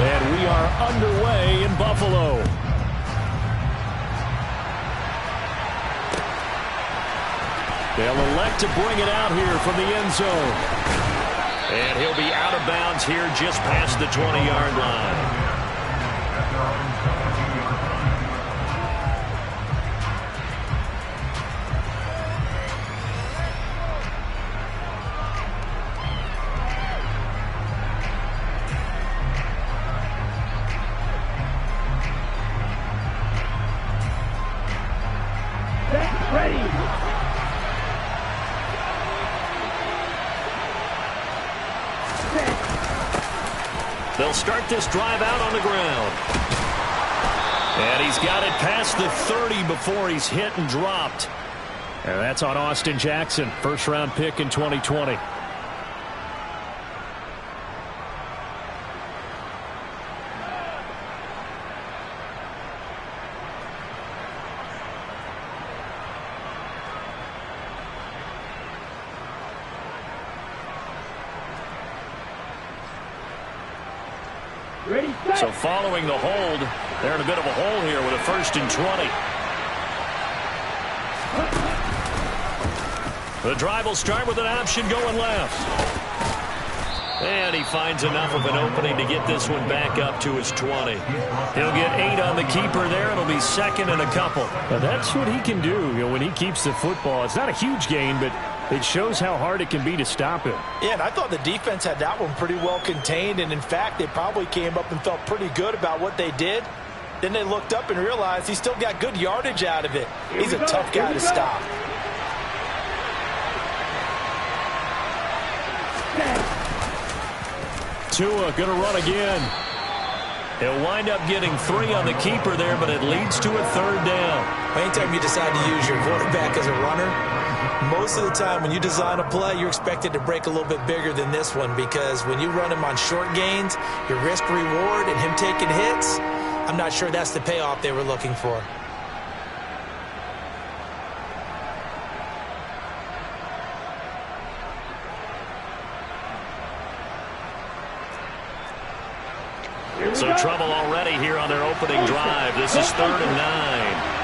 And we are underway in Buffalo. They'll elect to bring it out here from the end zone. And he'll be out of bounds here just past the 20-yard line. They'll start this drive out on the ground. And he's got it past the 30 before he's hit and dropped. And that's on Austin Jackson, first-round pick in 2020. So following the hold, they're in a bit of a hole here with a 1st and 20. The drive will start with an option going left. And he finds enough of an opening to get this one back up to his 20. He'll get 8 on the keeper there. It'll be 2nd and a couple. Now that's what he can do, when he keeps the football. It's not a huge gain, but it shows how hard it can be to stop him. Yeah, and I thought the defense had that one pretty well contained. And, in fact, they probably came up and felt pretty good about what they did. Then they looked up and realized he still got good yardage out of it. He's a tough guy to stop. Tua going to run again. He'll wind up getting 3 on the keeper there, but it leads to a 3rd down. Anytime you decide to use your quarterback as a runner, most of the time when you design a play, you're expected to break a little bit bigger than this one, because when you run him on short gains, your risk-reward and him taking hits, I'm not sure that's the payoff they were looking for. So trouble already here on their opening drive. This is 3rd and 9.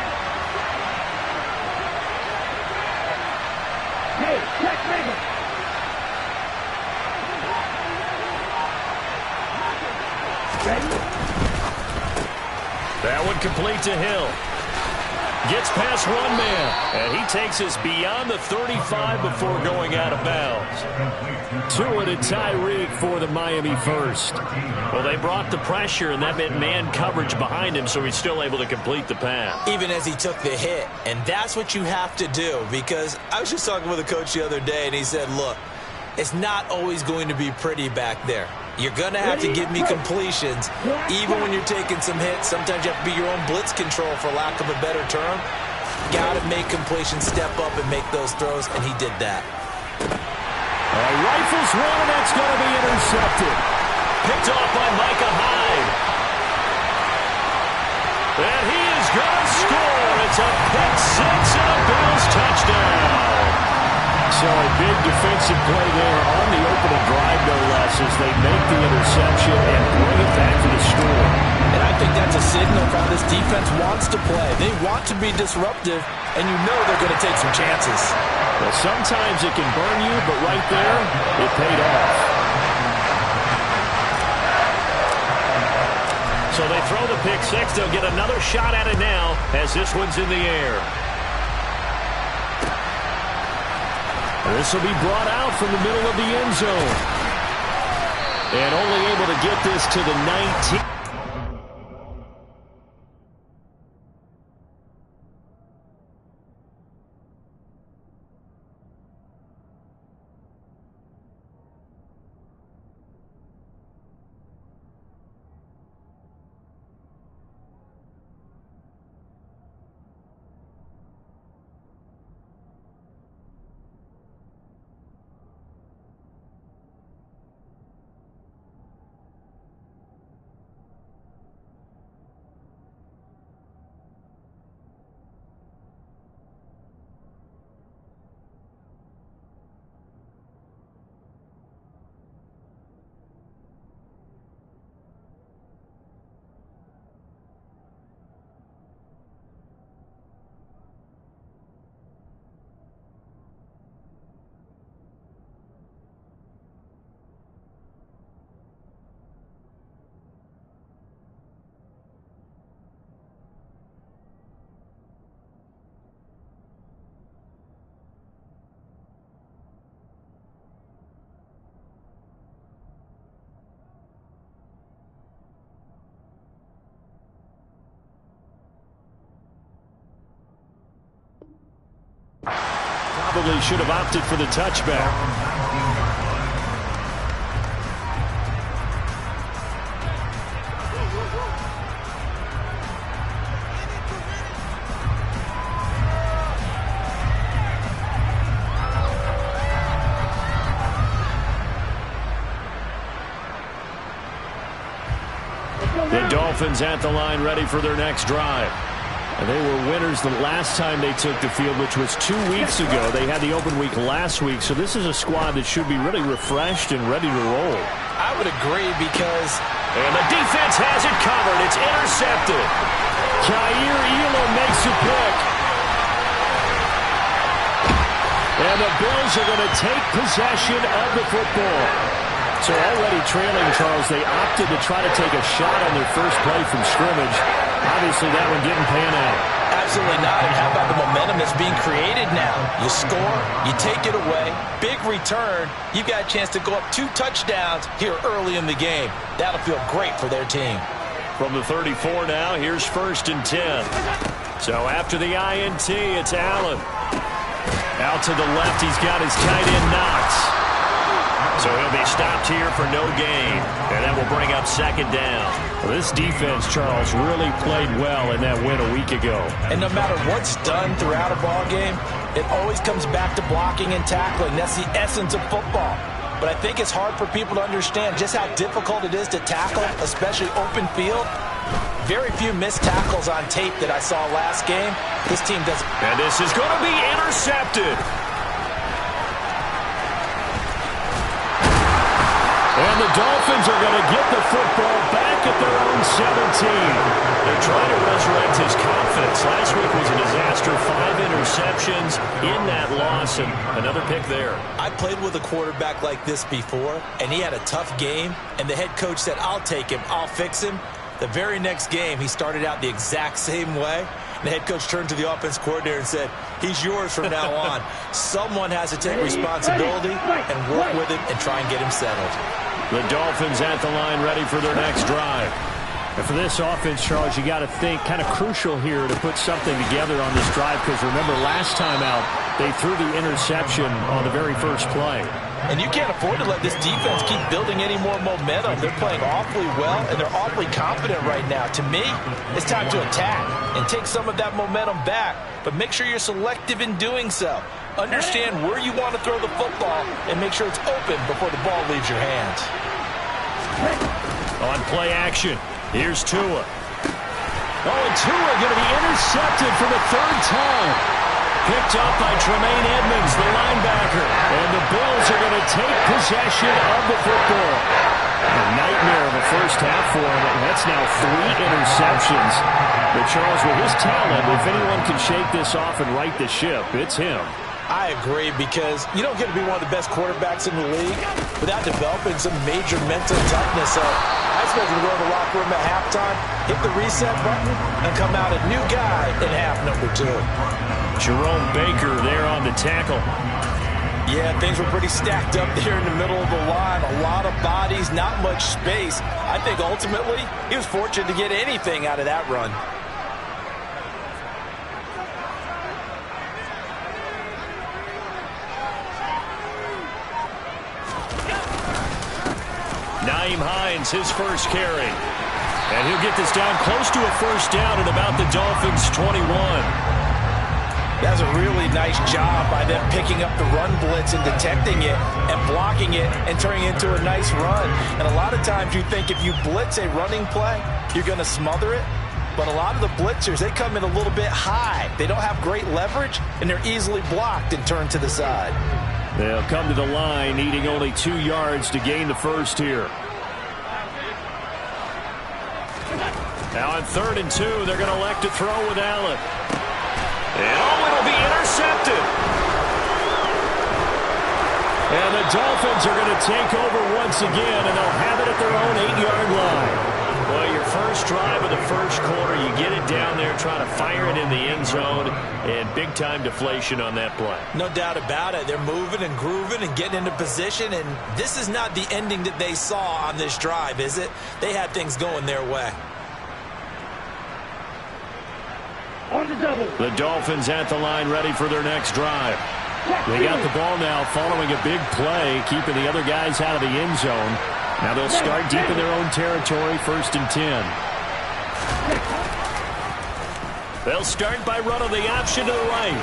That one complete to Hill. Gets past one man, and he takes us beyond the 35 before going out of bounds. Tua to Tyreek for the Miami first. Well, they brought the pressure, and that meant man coverage behind him, so he's still able to complete the pass. Even as he took the hit, and that's what you have to do, because I was just talking with a coach the other day, and he said, look, it's not always going to be pretty back there. You're going to have to give me completions, even when you're taking some hits. Sometimes you have to be your own blitz control, for lack of a better term. Got to make completions, step up, and make those throws, and he did that. Rifles one, and that's going to be intercepted. Picked off by Micah Hyde. And he is going to score. It's a pick six and a Bills touchdown. So a big defensive play there on the opening drive, no less, as they make the interception and bring it back to the score. And I think that's a signal of how this defense wants to play. They want to be disruptive, and you know they're going to take some chances. Well, sometimes it can burn you, but right there, it paid off. So they throw the pick six. They'll get another shot at it now as this one's in the air. This will be brought out from the middle of the end zone. And only able to get this to the 19. probably should have opted for the touchback. The Dolphins at the line ready for their next drive. And they were winners the last time they took the field, which was 2 weeks ago. They had the open week last week, so this is a squad that should be really refreshed and ready to roll. I would agree because... And the defense has it covered. It's intercepted. Kaiir Elam makes a pick. And the Bills are going to take possession of the football. So already trailing, Charles, they opted to try to take a shot on their first play from scrimmage. Obviously, that one didn't pan out. Absolutely not. And how about the momentum that's being created now? You score, you take it away, big return. You've got a chance to go up 2 touchdowns here early in the game. That'll feel great for their team. From the 34 now, here's 1st and 10. So after the INT, it's Allen. Out to the left, he's got his tight end Knox. So he'll be stopped here for no gain. And that will bring up 2nd down. Well, this defense, Charles, really played well in that win a week ago. And no matter what's done throughout a ball game, it always comes back to blocking and tackling. That's the essence of football. But I think it's hard for people to understand just how difficult it is to tackle, especially open field. Very few missed tackles on tape that I saw last game. This team does. And this is going to be intercepted. And the Dolphins are going to get the football back at their own 17. They're trying to resurrect his confidence. Last week was a disaster. 5 interceptions in that loss, and another pick there. I played with a quarterback like this before, and he had a tough game, and the head coach said, I'll take him, I'll fix him. The very next game, he started out the exact same way. The head coach turned to the offense coordinator and said, he's yours from now on. Someone has to take responsibility and work with him and try and get him settled. The Dolphins at the line ready for their next drive. And for this offense, Charles, you got to think kind of crucial here to put something together on this drive, because remember last time out, they threw the interception on the very first play. And you can't afford to let this defense keep building any more momentum. They're playing awfully well, and they're awfully confident right now. To me, it's time to attack and take some of that momentum back, but make sure you're selective in doing so. Understand where you want to throw the football and make sure it's open before the ball leaves your hands. On play action, here's Tua. Oh, and Tua going to be intercepted for the 3rd time. Picked up by Tremaine Edmonds, the linebacker. And the Bills are going to take possession of the football. A nightmare of a first half for him, and that's now 3 interceptions. But Charles, with his talent, if anyone can shake this off and right the ship, it's him. I agree, because you don't get to be one of the best quarterbacks in the league without developing some major mental toughness. So I expect him to go to the locker room at halftime, hit the reset button, and come out a new guy in half number 2. Jerome Baker there on the tackle. Yeah, things were pretty stacked up there in the middle of the line. A lot of bodies, not much space. I think ultimately he was fortunate to get anything out of that run. Nyheim Hines, his first carry. And he'll get this down close to a first down at about the Dolphins' 21. That's a really nice job by them picking up the run blitz and detecting it and blocking it and turning it into a nice run. And a lot of times you think if you blitz a running play, you're going to smother it. But a lot of the blitzers, they come in a little bit high. They don't have great leverage, and they're easily blocked and turned to the side. They'll come to the line, needing only 2 yards to gain the first here. Now on 3rd and 2, they're going to elect to throw with Allen. And oh, it'll be intercepted. And the Dolphins are going to take over once again, and they'll have it at their own 8-yard line. Well, your first drive of the first quarter, you get it down there, trying to fire it in the end zone, and big-time deflation on that play. No doubt about it. They're moving and grooving and getting into position, and this is not the ending that they saw on this drive, is it? They had things going their way. The Dolphins at the line ready for their next drive. They got the ball now following a big play, keeping the other guys out of the end zone. Now they'll start deep in their own territory, 1st and 10. They'll start by running the option to the right.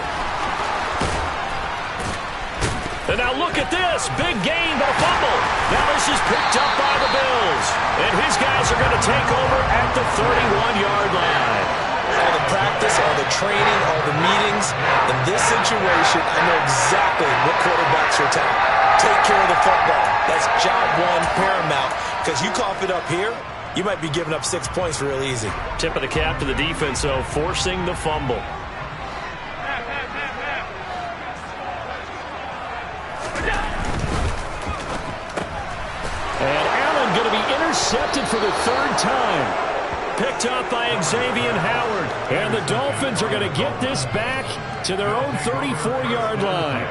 And now look at this. Big gain, but a fumble. Now this is picked up by the Bills. And his guys are going to take over at the 31-yard line. All the practice, all the training, all the meetings. In this situation, I know exactly what quarterbacks are telling. Take care of the football. That's job one, paramount. Because you cough it up here, you might be giving up 6 points real easy. Tip of the cap to the defense, though, forcing the fumble. And Allen going to be intercepted for the 3rd time. Picked up by Xavier Howard. And the Dolphins are going to get this back to their own 34-yard line.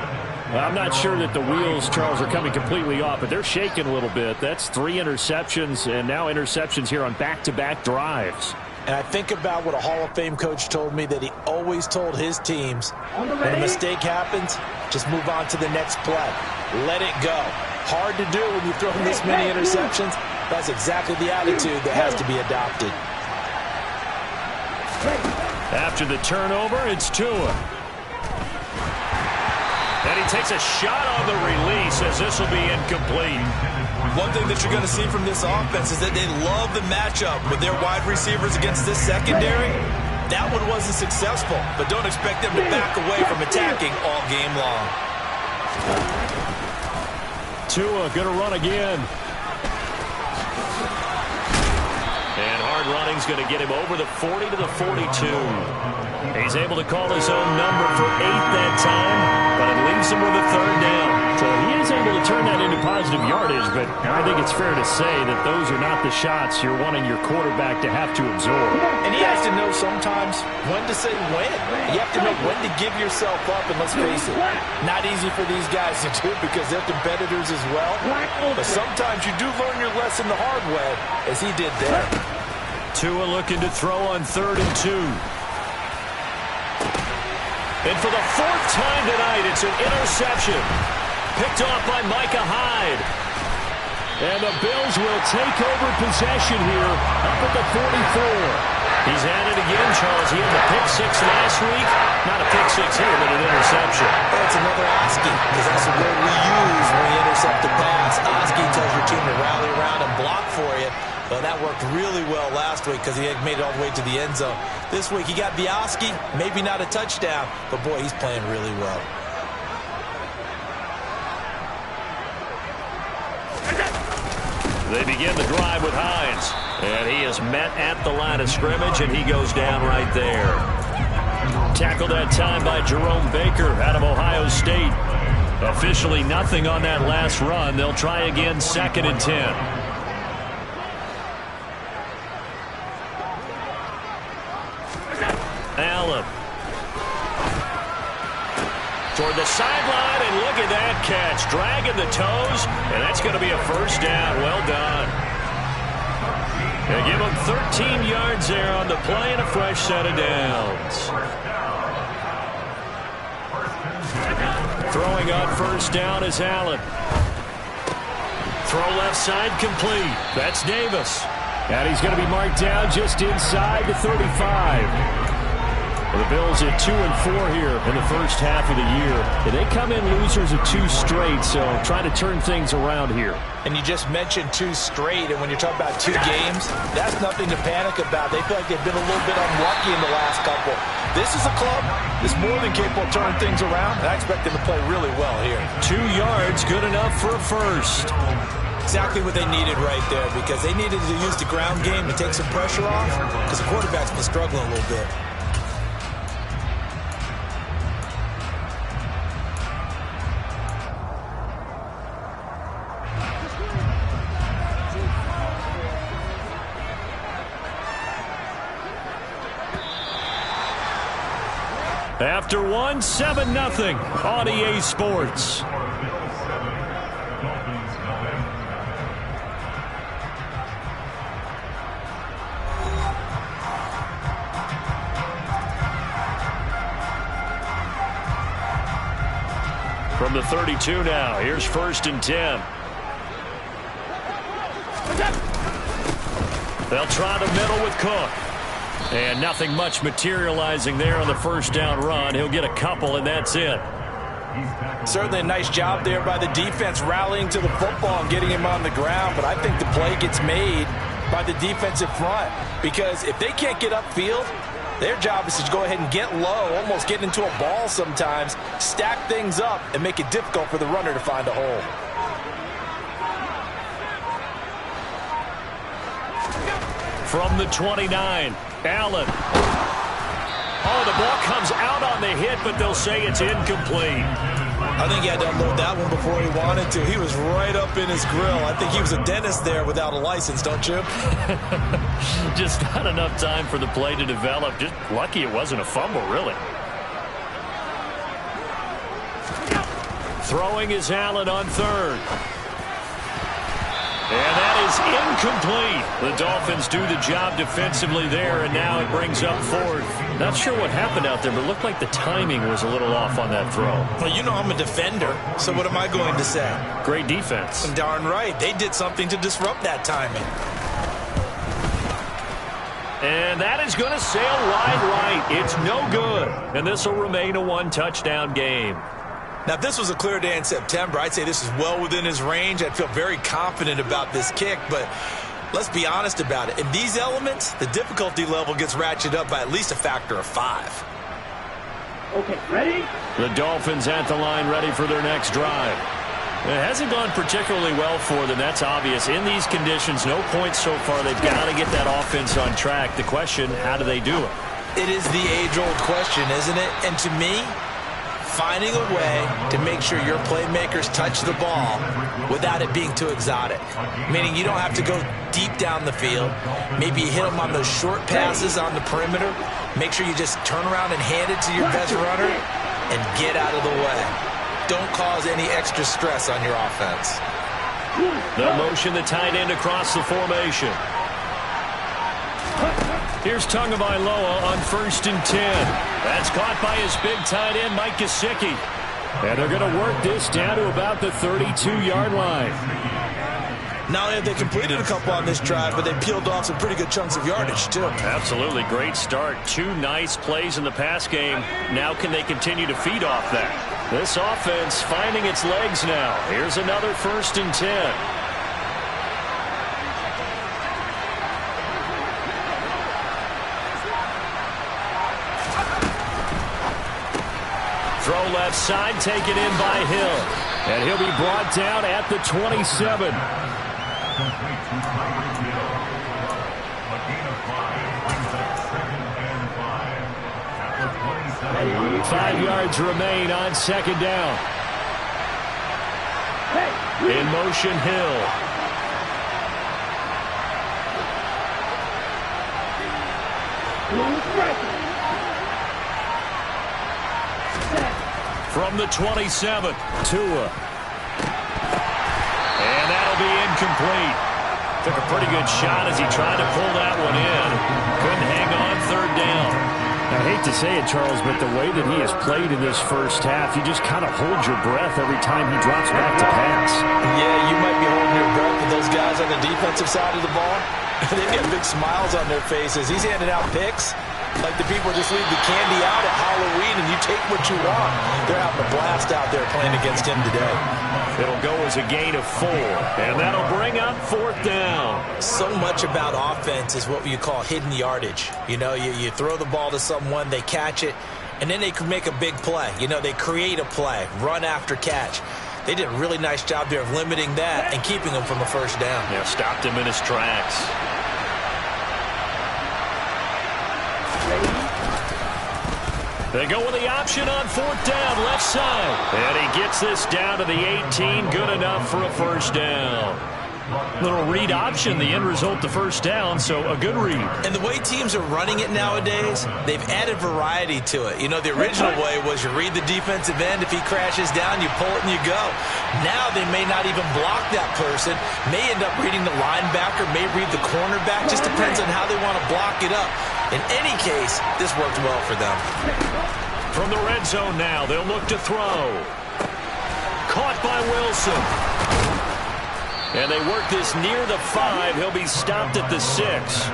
Well, I'm not sure that the wheels, Charles, are coming completely off, but they're shaking a little bit. That's 3 interceptions, and now interceptions here on back-to-back drives. And I think about what a Hall of Fame coach told me, that he always told his teams, when a mistake happens, just move on to the next play. Let it go. Hard to do when you throw this many interceptions. That's exactly the attitude that has to be adopted. After the turnover, it's Tua. And he takes a shot on the release as this will be incomplete. One thing that you're going to see from this offense is that they love the matchup with their wide receivers against this secondary. That one wasn't successful, but don't expect them to back away from attacking all game long. Tua going to run again. And hard running's going to get him over the 40 to the 42. He's able to call his own number for 8 that time, but it leaves him with a 3rd down. So he is able to turn that into positive yardage, but I think it's fair to say that those are not the shots you're wanting your quarterback to have to absorb. And he has to know sometimes when to say when. You have to know when to give yourself up, and let's face it, not easy for these guys to do because they're competitors as well. But sometimes you do learn your lesson the hard way, as he did there. Tua looking to throw on 3rd and 2. And for the 4th time tonight, it's an interception. Picked off by Micah Hyde. And the Bills will take over possession here up at the 44. He's at it again, Charles. He had the pick 6 last week. Not a pick 6 here, but an interception. That's another Oski, because that's the word we use when we intercept the pass. Oski tells your team to rally around and block for you. Well, that worked really well last week because he had made it all the way to the end zone. This week he got Bioski, maybe not a touchdown, but boy, he's playing really well. They begin the drive with Hines. And he is met at the line of scrimmage, and he goes down right there. Tackled that time by Jerome Baker out of Ohio State. Officially nothing on that last run. They'll try again, 2nd and 10. Allen. Toward the sideline, and look at that catch. Dragging the toes, and that's going to be a 1st down. Well done. They give him 13 yards there on the play and a fresh set of downs. Throwing on 1st down is Allen. Throw left side complete. That's Davis. And he's going to be marked down just inside the 35. The Bills at 2-4 here in the first half of the year. And they come in losers of 2 straight, so trying to turn things around here. And you just mentioned 2 straight, and when you're talking about 2 games, that's nothing to panic about. They feel like they've been a little bit unlucky in the last couple. This is a club that's more than capable of turning things around, and I expect them to play really well here. 2 yards, good enough for a 1st. Exactly what they needed right there, because they needed to use the ground game to take some pressure off, because the quarterback's been struggling a little bit. After one, 7-0 on EA Sports. From the 32 now, here's 1st and 10. They'll try the middle with Cook. And nothing much materializing there on the first down run. He'll get a couple, and that's it. Certainly a nice job there by the defense rallying to the football and getting him on the ground. But I think the play gets made by the defensive front. Because if they can't get upfield, their job is to go ahead and get low, almost get into a ball sometimes, stack things up, and make it difficult for the runner to find a hole. From the 29, Allen. Oh, the ball comes out on the hit, but they'll say it's incomplete. I think he had to unload that one before he wanted to. He was right up in his grill. I think he was a dentist there without a license, don't you? Just not enough time for the play to develop. Just lucky it wasn't a fumble, really. Throwing is Allen on 3rd. And that is incomplete. The Dolphins do the job defensively there, and now it brings up 4th. Not sure what happened out there, but it looked like the timing was a little off on that throw. Well, you know I'm a defender, so what am I going to say? Great defense. Darn right. They did something to disrupt that timing. And that is going to sail wide right. It's no good. And this will remain a 1-touchdown game. Now, if this was a clear day in September, I'd say this is well within his range. I'd feel very confident about this kick, but let's be honest about it. In these elements, the difficulty level gets ratcheted up by at least a factor of 5. Okay, ready? The Dolphins at the line, ready for their next drive. It hasn't gone particularly well for them. That's obvious. In these conditions, no points so far. They've got to get that offense on track. The question, how do they do it? It is the age-old question, isn't it? And to me, finding a way to make sure your playmakers touch the ball without it being too exotic. Meaning you don't have to go deep down the field. Maybe you hit them on those short passes on the perimeter. Make sure you just turn around and hand it to your best runner and get out of the way. Don't cause any extra stress on your offense. The motion, the tight end across the formation. Here's Tagovailoa on 1st and 10. That's caught by his big tight end, Mike Gesicki. And they're going to work this down to about the 32-yard line. Not only have they completed a couple on this drive, but they peeled off some pretty good chunks of yardage, too. Absolutely. Great start. 2 nice plays in the pass game. Now can they continue to feed off that? This offense finding its legs now. Here's another 1st and 10. Throw left side, taken in by Hill. And he'll be brought down at the 27. 5 yards remain on 2nd down. In motion, Hill. From the 27, Tua. And that'll be incomplete. Took a pretty good shot as he tried to pull that one in. Couldn't hang on 3rd down. I hate to say it, Charles, but the way that he has played in this first half, you just kind of hold your breath every time he drops back to pass. Yeah, you might be holding your breath, but those guys on the defensive side of the ball, they've got big smiles on their faces. He's handing out picks like the people just leave the candy out at Halloween and you take what you want. They're having a blast out there playing against him today. It'll go as a gain of 4, and that'll bring up 4th down. So much about offense is what you call hidden yardage. You know, you throw the ball to someone, they catch it, and then they can make a big play. You know, they create a play, run after catch. They did a really nice job there of limiting that and keeping him from a first down. Yeah, stopped him in his tracks. They go with the option on 4th down, left side. And he gets this down to the 18, good enough for a first down. Little read option, the end result, the first down, so a good read. And the way teams are running it nowadays, they've added variety to it. You know, the original way was you read the defensive end. If he crashes down, you pull it and you go. Now they may not even block that person, may end up reading the linebacker, may read the cornerback. Just depends on how they want to block it up. In any case, this worked well for them. From the red zone now, they'll look to throw. caught by Wilson. And they work this near the 5. He'll be stopped at the 6.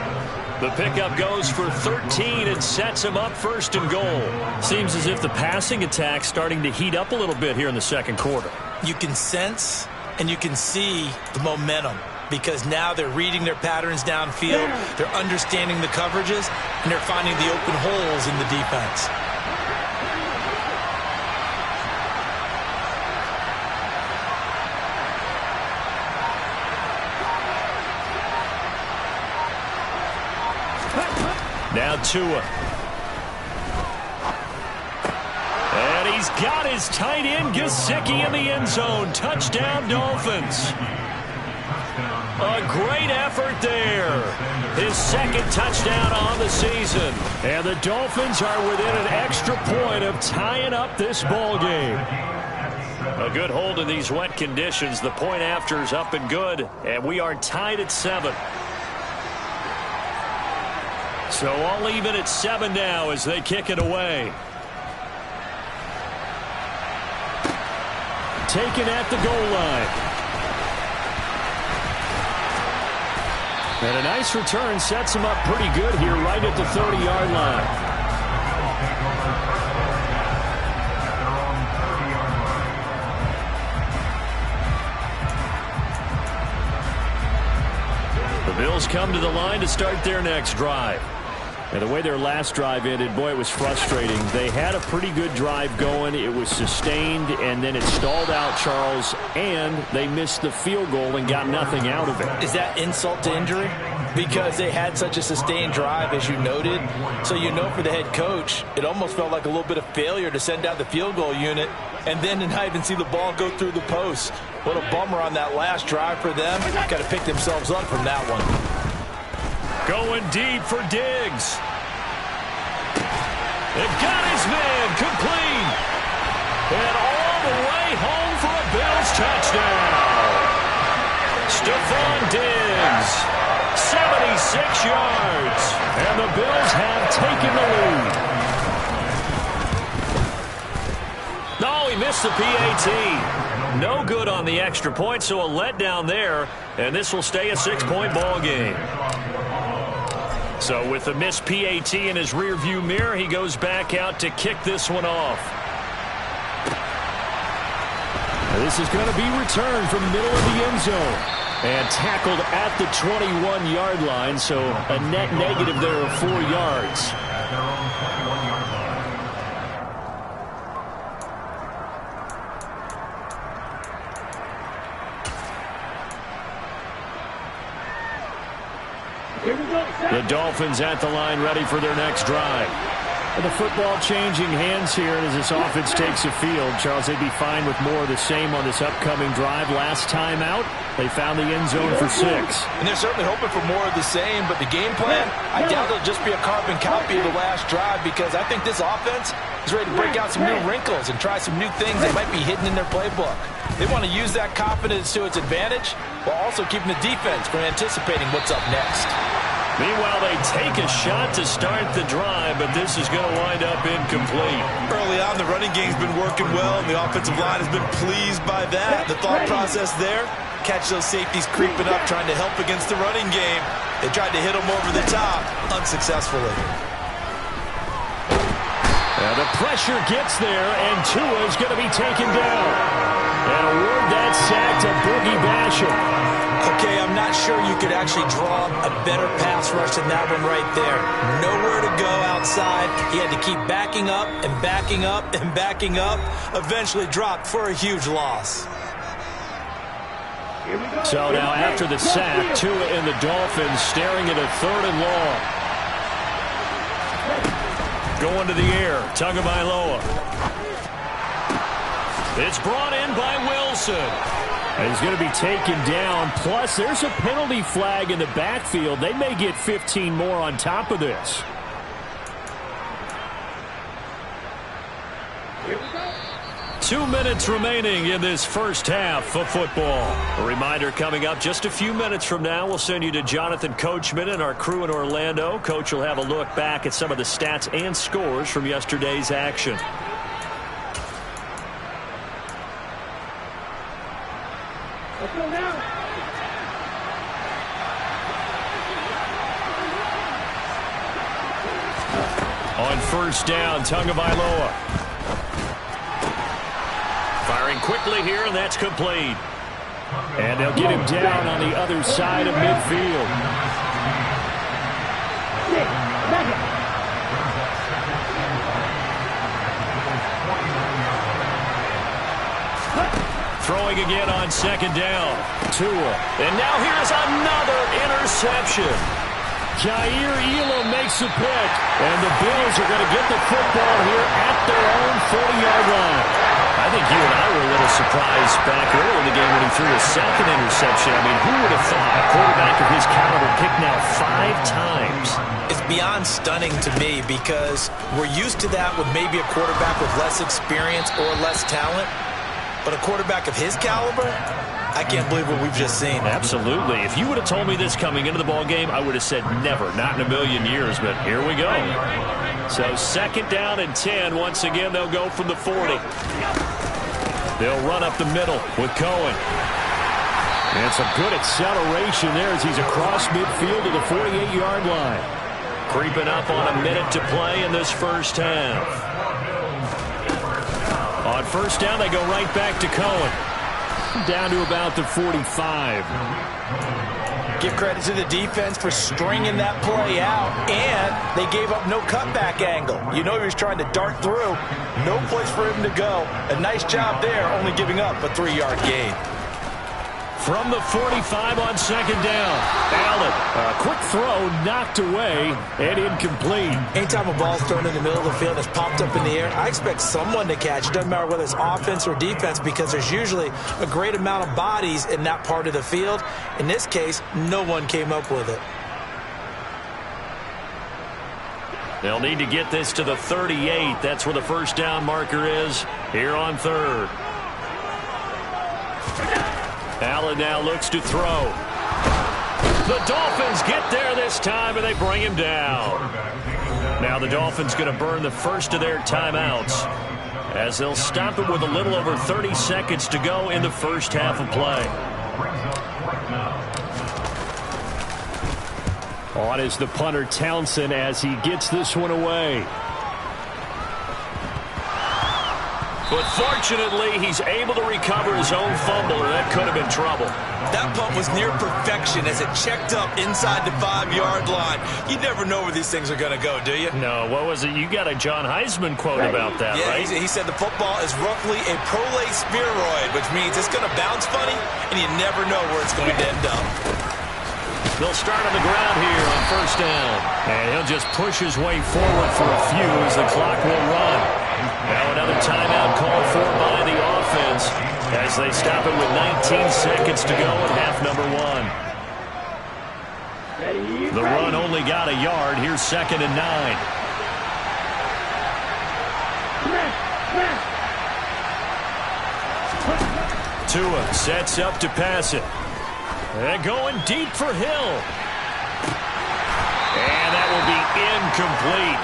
The pickup goes for 13 and sets him up 1st and goal. Seems as if the passing attack's starting to heat up a little bit here in the second quarter. You can sense and you can see the momentum because now they're reading their patterns downfield, they're understanding the coverages, and they're finding the open holes in the defense. Now Tua. And he's got his tight end Gesicki in the end zone. Touchdown, Dolphins. A great effort there. His 2nd touchdown on the season. And the Dolphins are within an extra point of tying up this ball game. A good hold in these wet conditions. The point after is up and good. And we are tied at 7. So all even at 7 now as they kick it away. Taken at the goal line. And a nice return sets him up pretty good here right at the 30-yard line. The Bills come to the line to start their next drive. And the way their last drive ended, boy, it was frustrating. They had a pretty good drive going. It was sustained, and then it stalled out, Charles, and they missed the field goal and got nothing out of it. Is that insult to injury? Because they had such a sustained drive, as you noted. So you know for the head coach, it almost felt like a little bit of failure to send out the field goal unit and then to not even see the ball go through the post. What a bummer on that last drive for them. Got to pick themselves up from that one. Going deep for Diggs. It got his man complete. And all the way home for a Bills touchdown. Stephon Diggs, 76 yards. And the Bills have taken the lead. No, he missed the PAT. No good on the extra point, so a letdown there. And this will stay a 6-point ball game. So with the missed PAT in his rearview mirror, he goes back out to kick this one off. This is going to be returned from the middle of the end zone. And tackled at the 21-yard line, so a net negative there of 4 yards. The Dolphins at the line ready for their next drive. And the football changing hands here as this offense takes the field. Charles, they'd be fine with more of the same on this upcoming drive. Last time out, they found the end zone for 6. And they're certainly hoping for more of the same, but the game plan, I doubt it'll just be a carbon copy of the last drive because I think this offense is ready to break out some new wrinkles and try some new things that might be hidden in their playbook. They want to use that confidence to its advantage while also keeping the defense from anticipating what's up next. Meanwhile, they take a shot to start the drive, but this is going to wind up incomplete. Early on, the running game's been working well, and the offensive line has been pleased by that. The thought process there, catch those safeties creeping up, trying to help against the running game. They tried to hit them over the top, unsuccessfully. Now the pressure gets there, and Tua's going to be taken down. And award that sack to Boogie Basham. Okay, I'm not sure you could actually draw a better pass rush than that one right there. Nowhere to go outside. He had to keep backing up and backing up and backing up. Eventually dropped for a huge loss. So now after the sack, Tua and the Dolphins staring at a 3rd and long. Going to the air, Tagovailoa. It's brought in by Wilson. And he's going to be taken down. Plus, there's a penalty flag in the backfield. They may get 15 more on top of this. Here we go. 2 minutes remaining in this first half of football. A reminder coming up just a few minutes from now. We'll send you to Jonathan Coachman and our crew in Orlando. Coach will have a look back at some of the stats and scores from yesterday's action. on first down, Tagovailoa. Firing quickly here, and that's complete. And they'll get him down on the other side of midfield. Throwing again on second down. Tua. And now here's another interception. Jair Elam makes a pick. And the Bills are going to get the football here at their own 40-yard line. I think you and I were a little surprised back early in the game when he threw a second interception. I mean, who would have thought a quarterback of his caliber picked now 5 times? It's beyond stunning to me because we're used to that with maybe a quarterback with less experience or less talent. But a quarterback of his caliber, I can't believe what we've just seen. Absolutely. If you would have told me this coming into the ball game, I would have said never, not in a million years. But here we go. So second down and 10. Once again, they'll go from the 40. They'll run up the middle with Cohen. And some good acceleration there as he's across midfield to the 48-yard line. Creeping up on a minute to play in this first half. On first down, they go right back to Cohen. Down to about the 45. Give credit to the defense for stringing that play out, and they gave up no cutback angle. You know he was trying to dart through. No place for him to go. A nice job there, only giving up a 3-yard gain. From the 45 on second down, Allen, a quick throw knocked away and incomplete. Anytime a ball's thrown in the middle of the field and it's popped up in the air, I expect someone to catch. It doesn't matter whether it's offense or defense because there's usually a great amount of bodies in that part of the field. In this case, no one came up with it. They'll need to get this to the 38. That's where the first down marker is here on third. Allen now looks to throw. The Dolphins get there this time, and they bring him down. Now the Dolphins going to burn the first of their timeouts as they'll stop it with a little over 30 seconds to go in the first half of play. On is the punter Townsend as he gets this one away. But fortunately, he's able to recover his own fumble, or that could have been trouble. That punt was near perfection as it checked up inside the 5-yard line. You never know where these things are going to go, do you? No, what was it? You got a John Heisman quote about that, yeah, right? He said the football is roughly a prolate spheroid, which means it's going to bounce funny, and you never know where it's going to end up. They'll start on the ground here on first down. And he'll just push his way forward for a few as the clock will run. Now another timeout called for by the offense as they stop it with 19 seconds to go in half number 1. The run only got a yard. Here's second and 9. Tua sets up to pass it. And going deep for Hill. And that will be incomplete.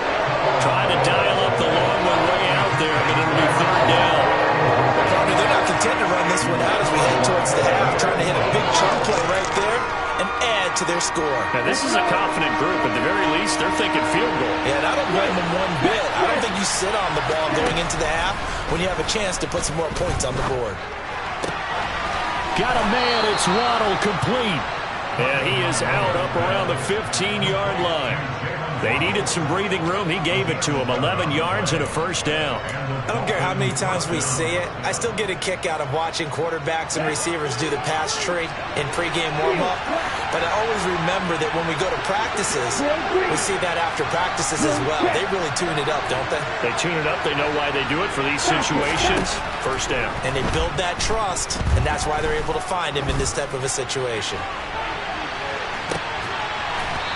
Trying to dial up the long one way out there, but it'll be third down. They're not content to run this one out as we head towards the half, trying to hit a big chunk play right there and add to their score. Now, this is a confident group. At the very least, they're thinking field goal. Yeah, and I don't blame them one bit. I don't think you sit on the ball going into the half when you have a chance to put some more points on the board. Got a man, it's Waddle, complete. And he is out up around the 15-yard line. They needed some breathing room. He gave it to them. 11 yards and a first down. I don't care how many times we see it. I still get a kick out of watching quarterbacks and receivers do the pass tree in pregame warm-up. But I always remember that when we go to practices, we see that after practices as well. They really tune it up, don't they? They tune it up. They know why they do it for these situations. First down. And they build that trust, and that's why they're able to find him in this type of a situation.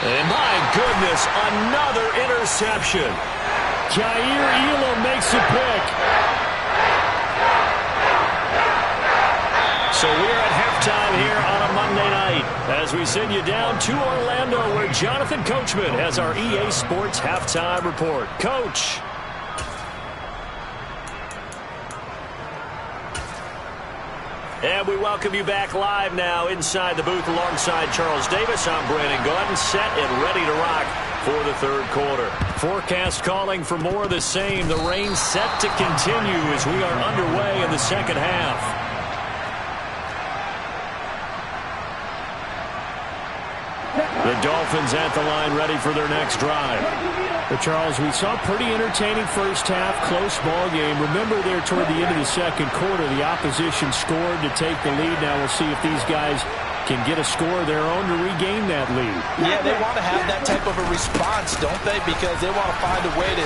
And my goodness, another interception. Jair Elam makes a pick. So we're at halftime here on a Monday night as we send you down to Orlando where Jonathan Coachman has our EA Sports Halftime Report. Coach. And we welcome you back live now inside the booth alongside Charles Davis. I'm Brandon Gaudin, set and ready to rock for the third quarter. Forecast calling for more of the same. The rain set to continue as we are underway in the second half. The Dolphins at the line ready for their next drive. But Charles, we saw a pretty entertaining first half, close ball game. Remember there toward the end of the second quarter, the opposition scored to take the lead. Now we'll see if these guys can get a score of their own to regain that lead. Yeah, they want to have that type of a response, don't they? Because they want to find a way to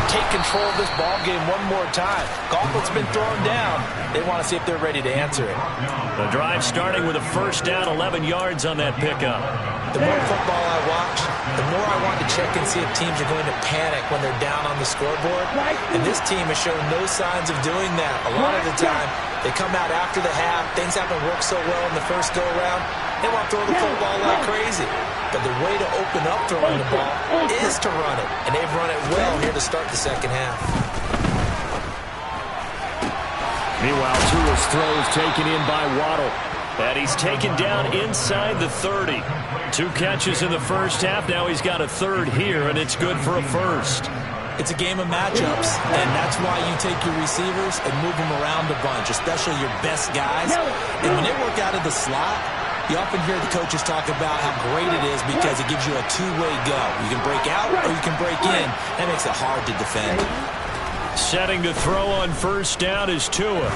take control of this ball game one more time. Gauntlet's been thrown down. They want to see if they're ready to answer it. The drive starting with a first down, 11 yards on that pickup. The more football I watch, the more I want to check and see if teams are going to panic when they're down on the scoreboard. And this team has shown no signs of doing that. A lot of the time, they come out after the half. Things haven't worked so well in the first go-around. They want to throw the football like crazy. But the way to open up throwing the ball is to run it. And they've run it well here to start the second half. Meanwhile, Tua's throws taken in by Waddle. And he's taken down inside the 30. 2 catches in the first half. Now he's got a third here, and it's good for a first. It's a game of matchups, and that's why you take your receivers and move them around a bunch, especially your best guys. And when they work out of the slot, you often hear the coaches talk about how great it is because it gives you a two-way go. You can break out or you can break in. That makes it hard to defend. Setting to throw on first down is Tua.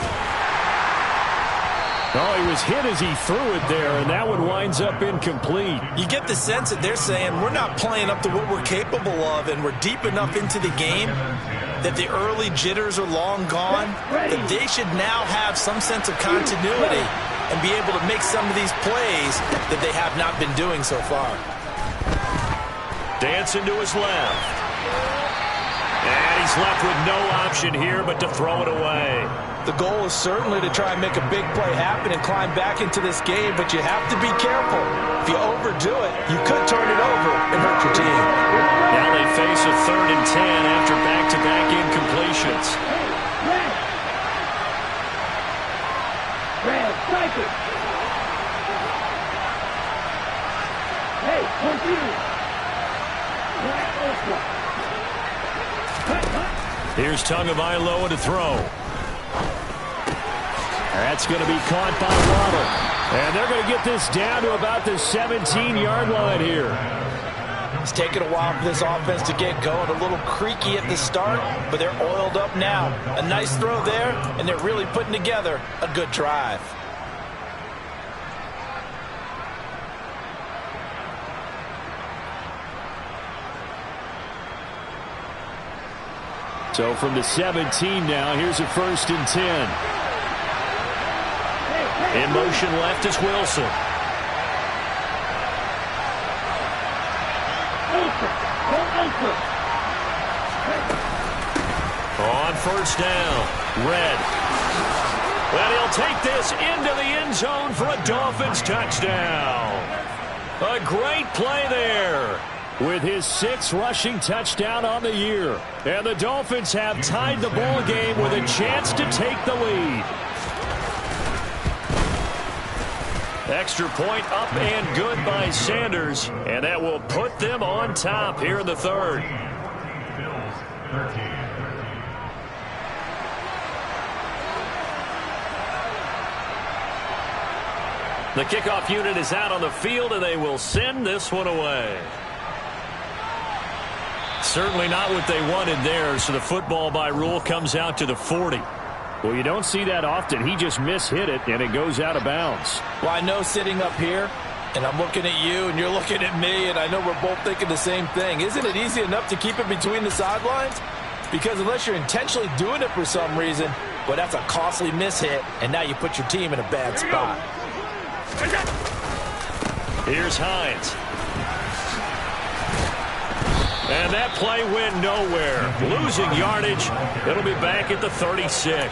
Oh, he was hit as he threw it there, and that one winds up incomplete. You get the sense that they're saying we're not playing up to what we're capable of, and we're deep enough into the game that the early jitters are long gone, that they should now have some sense of continuity and be able to make some of these plays that they have not been doing so far. Dancing to his left. And he's left with no option here but to throw it away. The goal is certainly to try and make a big play happen and climb back into this game, but you have to be careful. If you overdo it, you could turn it over and hurt your team. Now they face a 3rd and 10 after back-to-back incompletions. Red, striker. Hey, confused. Here's Tagovailoa to throw. That's going to be caught by Waddle. And they're going to get this down to about the 17-yard line here. It's taken a while for this offense to get going. A little creaky at the start, but they're oiled up now. A nice throw there, and they're really putting together a good drive. So from the 17 now, here's a 1st and 10. In motion left is Wilson. On first down, Red. Well, he'll take this into the end zone for a Dolphins touchdown. A great play there with his 6th rushing touchdown on the year. And the Dolphins have tied the ball game with a chance to take the lead. Extra point up and good by Sanders, and that will put them on top here in the 3rd. The kickoff unit is out on the field, and they will send this one away. Certainly not what they wanted there, so the football by rule comes out to the 40. Well, you don't see that often. He just mishit it, and it goes out of bounds. Well, I know sitting up here, and I'm looking at you, and you're looking at me, and I know we're both thinking the same thing. Isn't it easy enough to keep it between the sidelines? Because unless you're intentionally doing it for some reason, well, that's a costly mishit, and now you put your team in a bad spot. Here's Hines. And that play went nowhere. Losing yardage. It'll be back at the 36.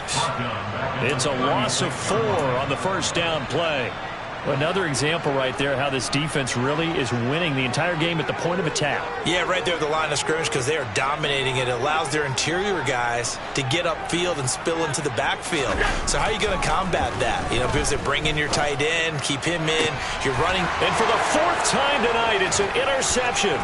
It's a loss of 4 on the first down play. Another example right there how this defense really is winning the entire game at the point of attack. Yeah, right there at the line of scrimmage because they are dominating it. It allows their interior guys to get upfield and spill into the backfield. So how are you going to combat that? You know, because they bring in your tight end, keep him in, you're running. And for the fourth time tonight, it's an interception.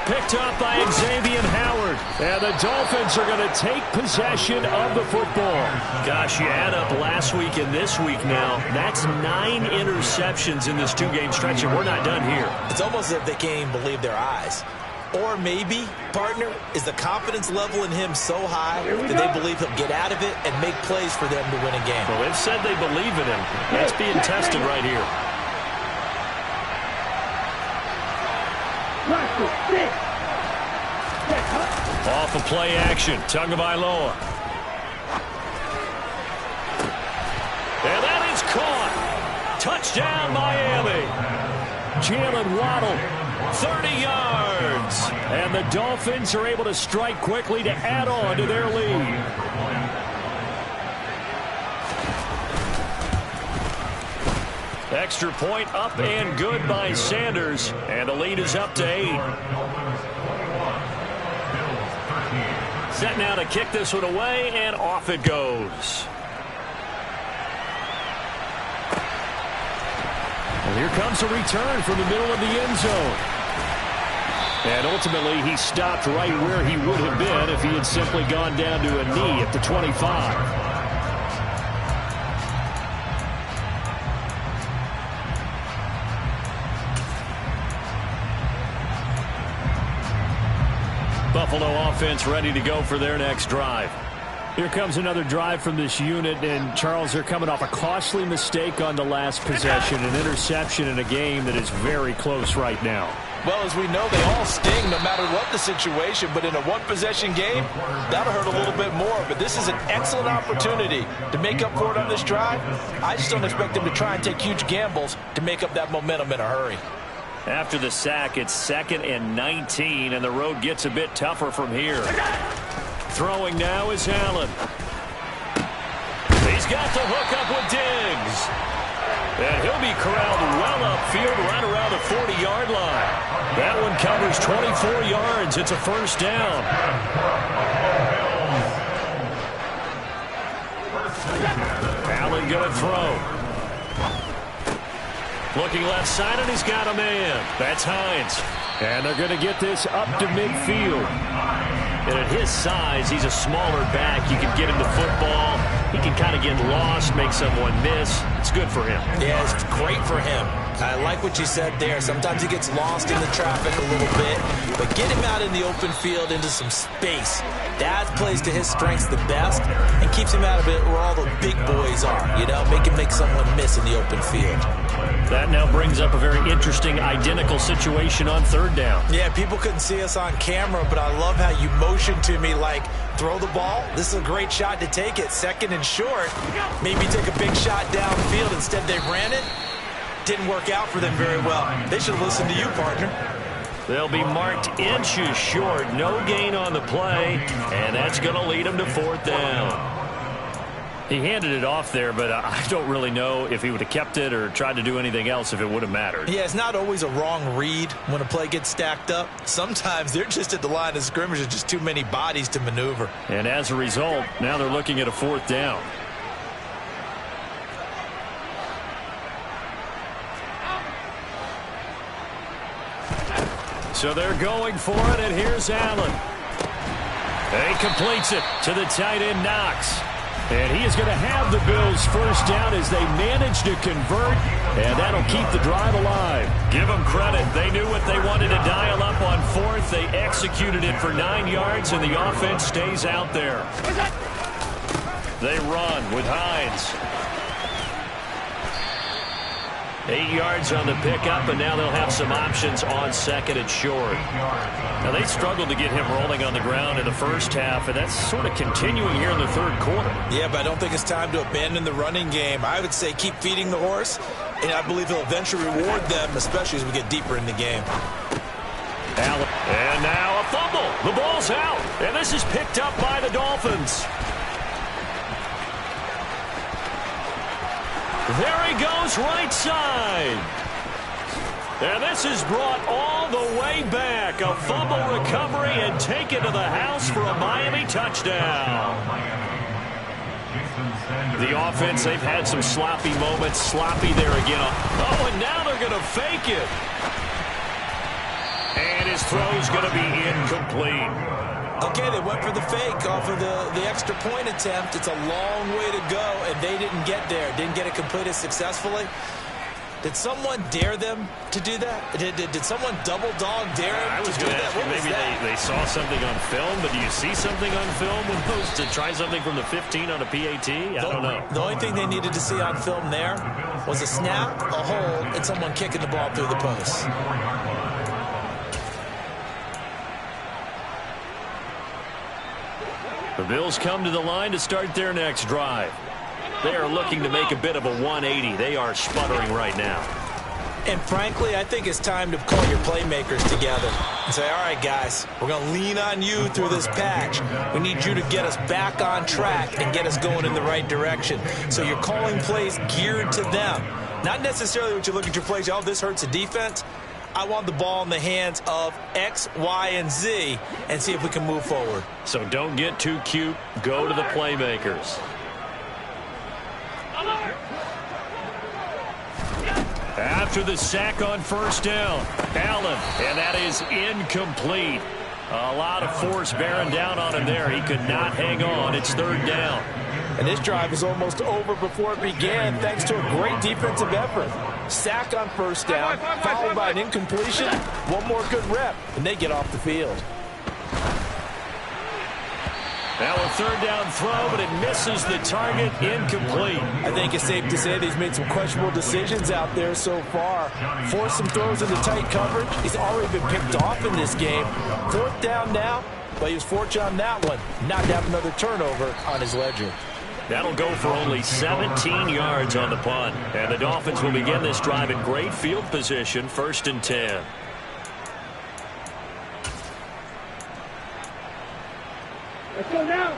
Picked up by Xavier Howard. And the Dolphins are going to take possession of the football. Gosh, you add up last week and this week now. That's 9 interceptions in this 2-game stretch, and we're not done here. It's almost as if they can't even believe their eyes. Or maybe, partner, is the confidence level in him so high that they believe he'll get out of it and make plays for them to win a game. Well, they've said they believe in him. That's being tested right here. Off of play action, Tagovailoa. And that is caught. Touchdown, Miami. Jalen Waddle, 30 yards. And the Dolphins are able to strike quickly to add on to their lead. Extra point up and good by Sanders. And the lead is up to 8. Set now to kick this one away, and off it goes. And here comes a return from the middle of the end zone. And ultimately, he stopped right where he would have been if he had simply gone down to a knee at the 25. Buffalo offense ready to go for their next drive. Here comes another drive from this unit, and Charles, they're coming off a costly mistake on the last possession, an interception in a game that is very close right now. Well, as we know, they all sting no matter what the situation, but in a one-possession game, that'll hurt a little bit more. But this is an excellent opportunity to make up for it on this drive. I just don't expect them to try and take huge gambles to make up that momentum in a hurry. After the sack, it's 2nd and 19, and the road gets a bit tougher from here. Throwing now is Allen. He's got the hook up with Diggs. And he'll be corralled well upfield right around the 40-yard line. That one covers 24 yards. It's a first down. Allen going to throw. Looking left side, and he's got a man. That's Hines. And they're going to get this up to midfield. And at his size, he's a smaller back. You can get him the football. He can kind of get lost, make someone miss. It's good for him. Yeah, it's great for him. I like what you said there. Sometimes he gets lost in the traffic a little bit, but get him out in the open field into some space. That plays to his strengths the best and keeps him out of it where all the big boys are. You know, make someone miss in the open field. That now brings up a very interesting identical situation on 3rd down. Yeah, people couldn't see us on camera, but I love how you motioned to me like, throw the ball. This is a great shot to take it. 2nd and short. Maybe take a big shot downfield. Instead, they ran it. Didn't work out for them very well. They should listen to you, partner. They'll be marked inches short. No gain on the play, and that's going to lead them to 4th down. He handed it off there, but I don't really know if he would have kept it or tried to do anything else if it would have mattered. Yeah, it's not always a wrong read when a play gets stacked up. Sometimes they're just at the line of scrimmage. There's just too many bodies to maneuver. And as a result, now they're looking at a 4th down. So they're going for it, and here's Allen. He completes it to the tight end, Knox. And he is going to have the Bills' first down as they manage to convert, and that'll keep the drive alive. Give them credit. They knew what they wanted to dial up on 4th. They executed it for 9 yards, and the offense stays out there. They run with Hines. 8 yards on the pickup, and now they'll have some options on 2nd and short. Now, they struggled to get him rolling on the ground in the first half, and that's sort of continuing here in the 3rd quarter. Yeah, but I don't think it's time to abandon the running game. I would say keep feeding the horse, and I believe he'll eventually reward them, especially as we get deeper in the game. Allen. And now a fumble. The ball's out, and this is picked up by the Dolphins. There he goes, right side. And this is brought all the way back. A fumble recovery and taken to the house for a Miami touchdown. The offense, they've had some sloppy moments. Sloppy there again. Oh, and now they're going to fake it. And his throw's going to be incomplete. Okay, they went for the fake off of the extra point attempt. It's a long way to go, and they didn't get there. Didn't get it completed successfully. Did someone dare them to do that? Did someone double dog dare them I was to do going to that? ask you, maybe they saw something on film, but do you see something on film when opposed to try something from the 15 on a PAT? I don't know. The only thing they needed to see on film there was a snap, a hold, and someone kicking the ball through the post. The Bills come to the line to start their next drive. They are looking to make a bit of a 180. They are sputtering right now. And frankly, I think it's time to call your playmakers together and say, all right, guys, we're going to lean on you through this patch. We need you to get us back on track and get us going in the right direction. So you're calling plays geared to them. Not necessarily what you look at your plays, oh, this hurts the defense. I want the ball in the hands of X, Y, and Z and see if we can move forward. So don't get too cute. Go to the playmakers. After the sack on first down, Allen, and that is incomplete. A lot of force bearing down on him there. He could not hang on. It's third down. And this drive is almost over before it began thanks to a great defensive effort. Sack on first down, followed by an incompletion. One more good rep, and they get off the field. Now a third down throw, but it misses the target, incomplete. I think it's safe to say that he's made some questionable decisions out there so far. Forced some throws into tight coverage. He's already been picked off in this game. Fourth down now, but he was fortunate on that one. Not to have another turnover on his ledger. That'll go for only 17 yards on the punt. And the Dolphins will begin this drive in great field position, 1st and 10. Let's go now.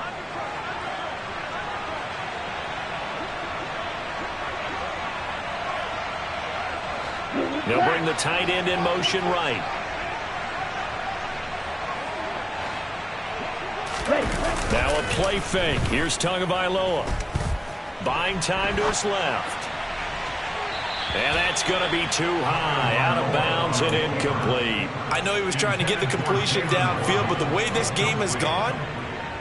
They'll bring the tight end in motion right. Now a play fake. Here's Tagovailoa. Buying time to his left. And that's going to be too high. Out of bounds and incomplete. I know he was trying to get the completion downfield, but the way this game has gone,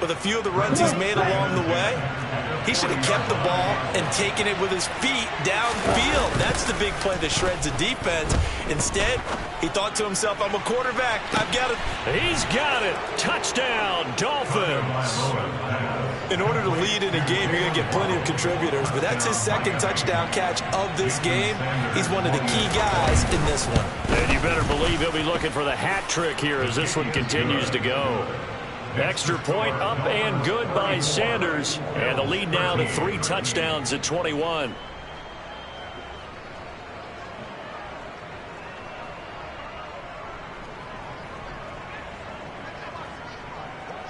with a few of the runs he's made along the way, he should have kept the ball and taken it with his feet downfield. That's the big play that shreds the defense. Instead, he thought to himself, I'm a quarterback. I've got it. He's got it. Touchdown, Dolphins. In order to lead in a game, you're going to get plenty of contributors, but that's his second touchdown catch of this game. He's one of the key guys in this one. And you better believe he'll be looking for the hat trick here as this one continues to go. Extra point up and good by Sanders. And the lead now to 3 touchdowns at 21.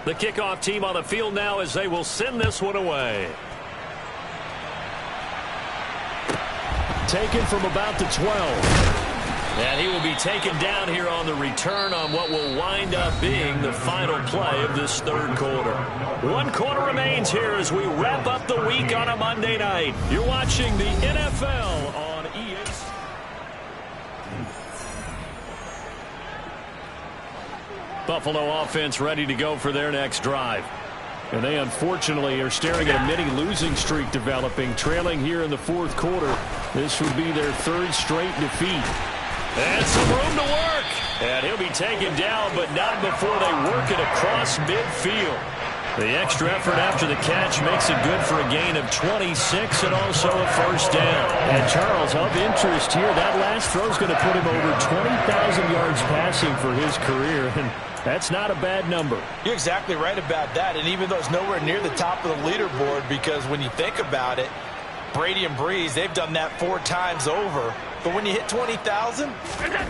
The kickoff team on the field now as they will send this one away. Taken from about the 12. And he will be taken down here on the return on what will wind up being the final play of this third quarter. 1 quarter remains here as we wrap up the week on a Monday night. You're watching the NFL on ESPN. Buffalo offense ready to go for their next drive. And they unfortunately are staring at a mini losing streak developing, trailing here in the fourth quarter. This would be their 3rd straight defeat. And some room to work. And he'll be taken down, but not before they work it across midfield. The extra effort after the catch makes it good for a gain of 26 and also a first down. And Charles, of interest here, that last throw is going to put him over 20,000 yards passing for his career. And that's not a bad number. You're exactly right about that. And even though it's nowhere near the top of the leaderboard, because when you think about it, Brady and Breeze, they've done that 4 times over. But when you hit 20,000,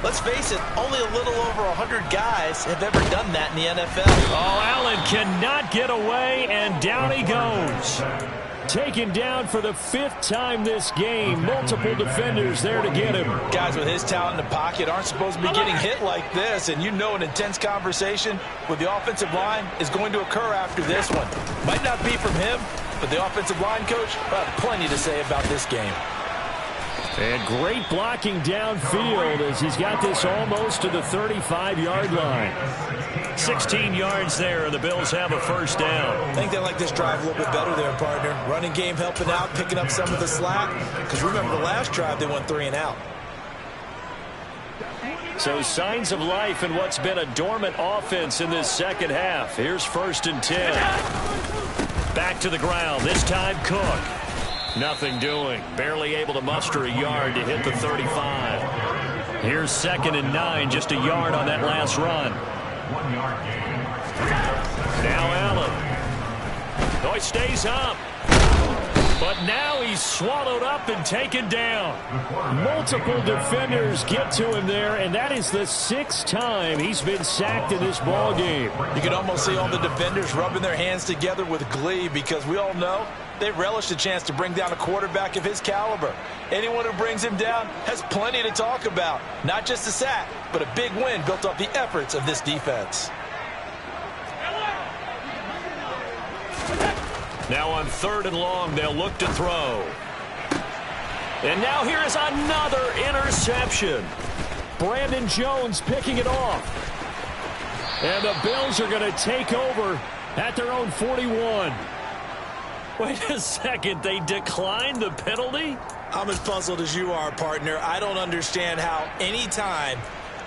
let's face it, only a little over 100 guys have ever done that in the NFL. Oh, Allen cannot get away, and down he goes. taken down for the 5th time this game. Multiple defenders there to get him. Guys with his talent in the pocket aren't supposed to be getting hit like this, and you know an intense conversation with the offensive line is going to occur after this one. Might not be from him, but the offensive line coach will have plenty to say about this game. And great blocking downfield as he's got this almost to the 35-yard line. 16 yards there, and the Bills have a first down. I think they like this drive a little bit better there, partner. Running game helping out, picking up some of the slack. Because remember, the last drive they went 3 and out. So signs of life in what's been a dormant offense in this second half. Here's 1st and 10. Back to the ground, this time Cook. Nothing doing. Barely able to muster a yard to hit the 35. Here's 2nd and 9, just a yard on that last run. 1 yard gain. Now Allen. Oh, he stays up. But now he's swallowed up and taken down. Multiple defenders get to him there, and that is the 6th time he's been sacked in this ball game. You can almost see all the defenders rubbing their hands together with glee because we all know they relish the chance to bring down a quarterback of his caliber. Anyone who brings him down has plenty to talk about. Not just a sack, but a big win built off the efforts of this defense. Now on 3rd and long, they'll look to throw. And now here is another interception. Brandon Jones picking it off. And the Bills are going to take over at their own 41. Wait a second, they declined the penalty? I'm as puzzled as you are, partner. I don't understand how any time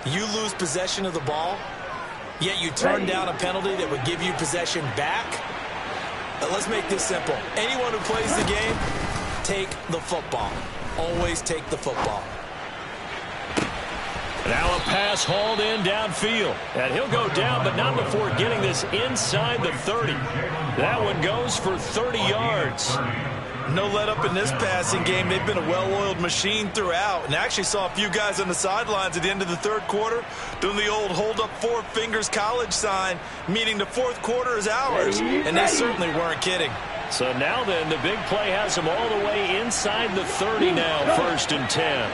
you lose possession of the ball, yet you turn down a penalty that would give you possession back. Let's make this simple. Anyone who plays the game, take the football. Always take the football. Now a pass hauled in downfield. And he'll go down, but not before getting this inside the 30. That one goes for 30 yards. No let up in this passing game. They've been a well-oiled machine throughout. And actually saw a few guys on the sidelines at the end of the 3rd quarter doing the old hold up 4 fingers college sign, meaning the 4th quarter is ours. And they certainly weren't kidding. So now then, the big play has him all the way inside the 30 now, 1st and 10.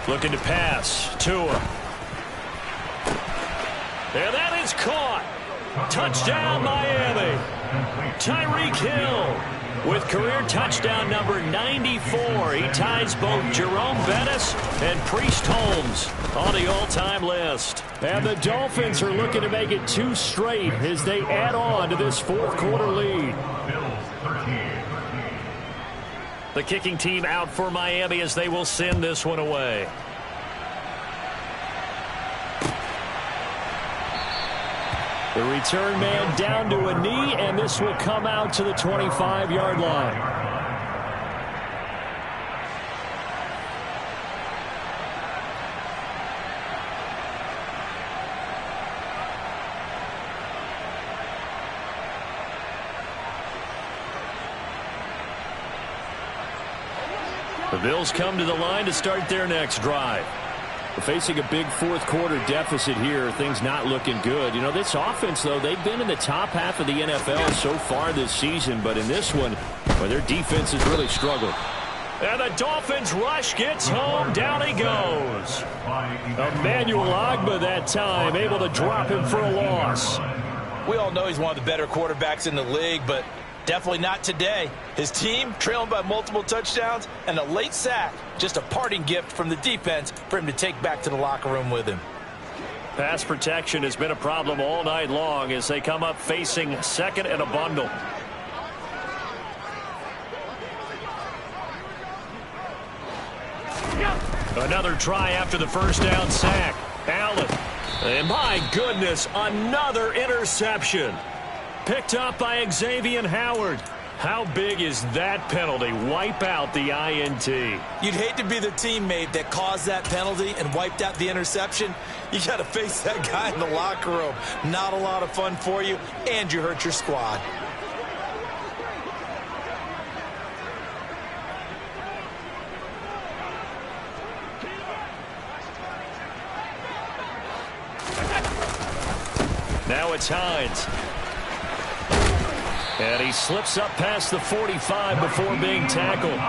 Looking to pass. Tua. And that is caught. Touchdown, Miami. Tyreek Hill with career touchdown number 94. He ties both Jerome Bettis and Priest Holmes on the all-time list. And the Dolphins are looking to make it 2 straight as they add on to this 4th quarter lead. The kicking team out for Miami as they will send this one away. The return man down to a knee, and this will come out to the 25-yard line. The Bills come to the line to start their next drive. We're facing a big 4th quarter deficit here. Things not looking good. You know, this offense, though, they've been in the top half of the NFL so far this season. But in this one, well, their defense has really struggled. And the Dolphins rush gets home. Down he goes. Emmanuel Ogbah that time, able to drop him for a loss. We all know he's one of the better quarterbacks in the league, but definitely not today. His team trailing by multiple touchdowns and a late sack. Just a parting gift from the defense for him to take back to the locker room with him. Pass protection has been a problem all night long as they come up facing 2nd and a bundle. Another try after the first down sack. Allen. And my goodness, another interception. Picked up by Xavier Howard. How big is that penalty? Wipe out the INT. You'd hate to be the teammate that caused that penalty and wiped out the interception. You got to face that guy in the locker room. Not a lot of fun for you, and you hurt your squad. Now it's Hines. And he slips up past the 45 before being tackled.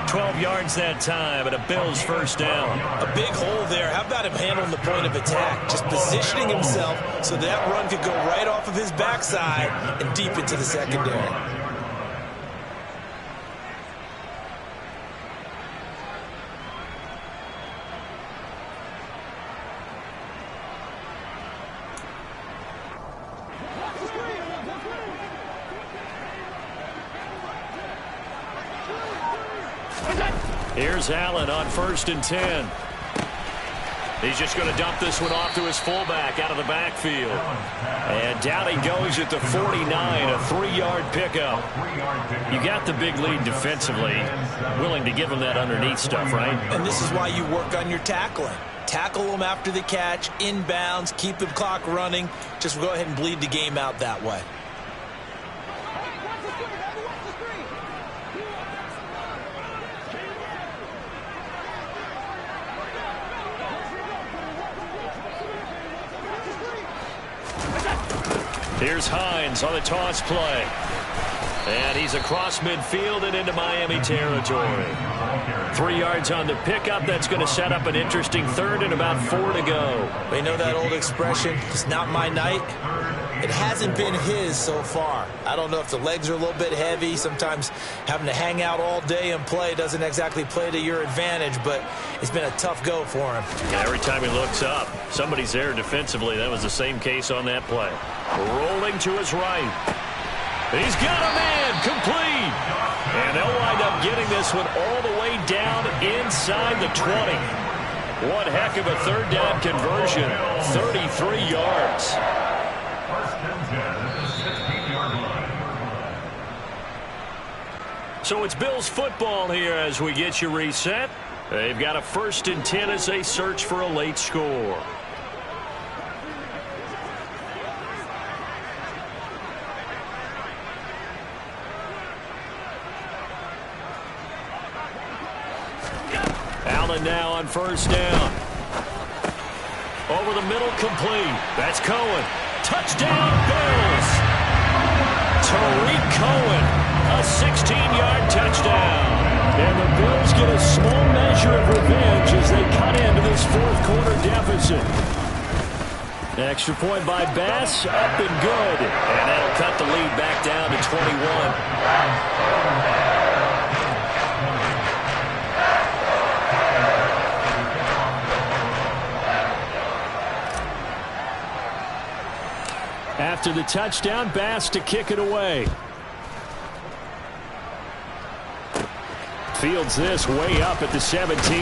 12 yards that time, and a Bills first down. A big hole there. How about him handling the point of attack? Just positioning himself so that run could go right off of his backside and deep into the secondary. Here's Allen on 1st and 10. He's just going to dump this one off to his fullback out of the backfield. And down he goes at the 49, a 3-yard pickup. You got the big lead defensively, willing to give him that underneath stuff, right? And this is why you work on your tackling. Tackle him after the catch, inbounds, keep the clock running. Just go ahead and bleed the game out that way. Here's Hines on the toss play. And he's across midfield and into Miami territory. 3 yards on the pickup. That's going to set up an interesting third and about 4 to go. They know that old expression, it's not my night. It hasn't been his so far. I don't know if the legs are a little bit heavy. Sometimes having to hang out all day and play doesn't exactly play to your advantage, but it's been a tough go for him. And every time he looks up, somebody's there defensively. That was the same case on that play. Rolling to his right. He's got a man, complete. And they'll wind up getting this one all the way down inside the 20. One heck of a third down conversion, 33 yards. So it's Bills football here as we get you reset. They've got a 1st and 10 as they search for a late score. Allen now on 1st down. Over the middle, complete. That's Cohen. Touchdown, Bills. Tariq Cohen, a 16-yard touchdown. And the Bills get a small measure of revenge as they cut into this 4th quarter deficit. Extra point by Bass, up and good. And that'll cut the lead back down to 21. After the touchdown, Bass to kick it away. Fields this way up at the 17.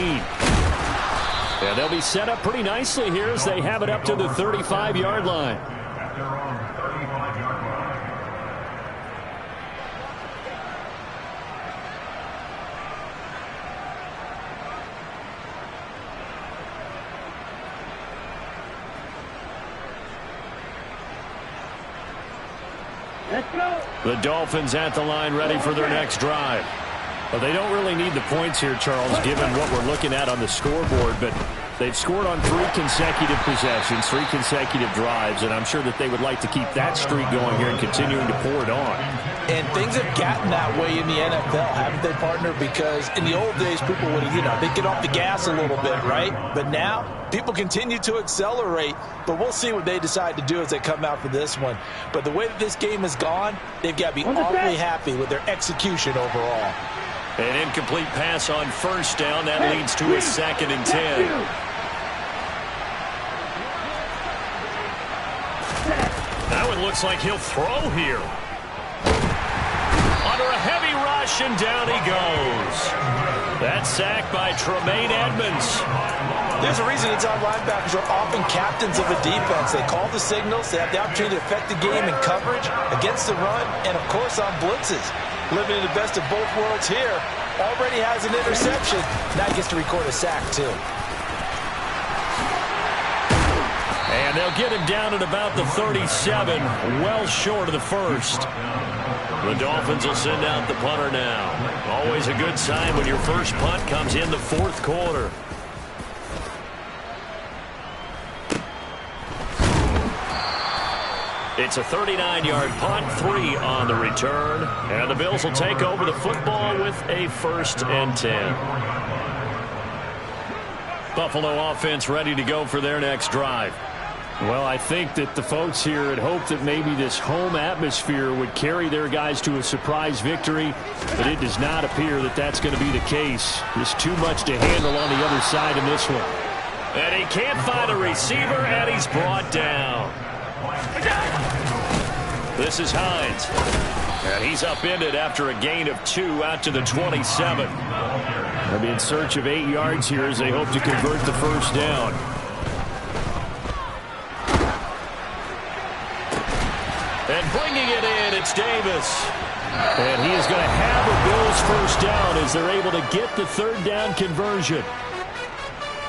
And they'll be set up pretty nicely here as they have it up to the 35-yard line. The Dolphins at the line ready for their next drive. Well, they don't really need the points here, Charles, given what we're looking at on the scoreboard, but they've scored on 3 consecutive possessions, 3 consecutive drives, and I'm sure that they would like to keep that streak going here and continuing to pour it on. And things have gotten that way in the NFL, haven't they, partner? Because in the old days, people would, they'd get off the gas a little bit, right? But now, people continue to accelerate, but we'll see what they decide to do as they come out for this one. But the way that this game has gone, they've got to be awfully happy with their execution overall. An incomplete pass on 1st down. That leads to a 2nd and 10. That one looks like he'll throw here. Under a heavy rush, and down he goes. That's sacked by Tremaine Edmonds. There's a reason inside linebackers are often captains of a defense. They call the signals. They have the opportunity to affect the game in coverage, against the run, and, of course, on blitzes. Living in the best of both worlds here. Already has an interception. Now he gets to record a sack, too. And they'll get him down at about the 37, well short of the 1st. The Dolphins will send out the punter now. Always a good sign when your first punt comes in the 4th quarter. It's a 39-yard punt, 3 on the return. And the Bills will take over the football with a 1st and 10. Buffalo offense ready to go for their next drive. Well, I think that the folks here had hoped that maybe this home atmosphere would carry their guys to a surprise victory, but it does not appear that that's going to be the case. There's too much to handle on the other side in this one. And he can't find a receiver, and he's brought down. This is Hines. And he's upended after a gain of 2 out to the 27. They'll be in search of 8 yards here as they hope to convert the first down. And bringing it in, it's Davis. And he is going to have a Bills first down as they're able to get the 3rd down conversion.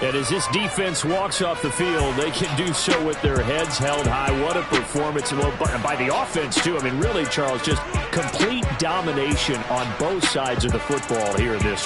And as this defense walks off the field, they can do so with their heads held high. What a performance by the offense, too. I mean, really, Charles, just complete domination on both sides of the football here in this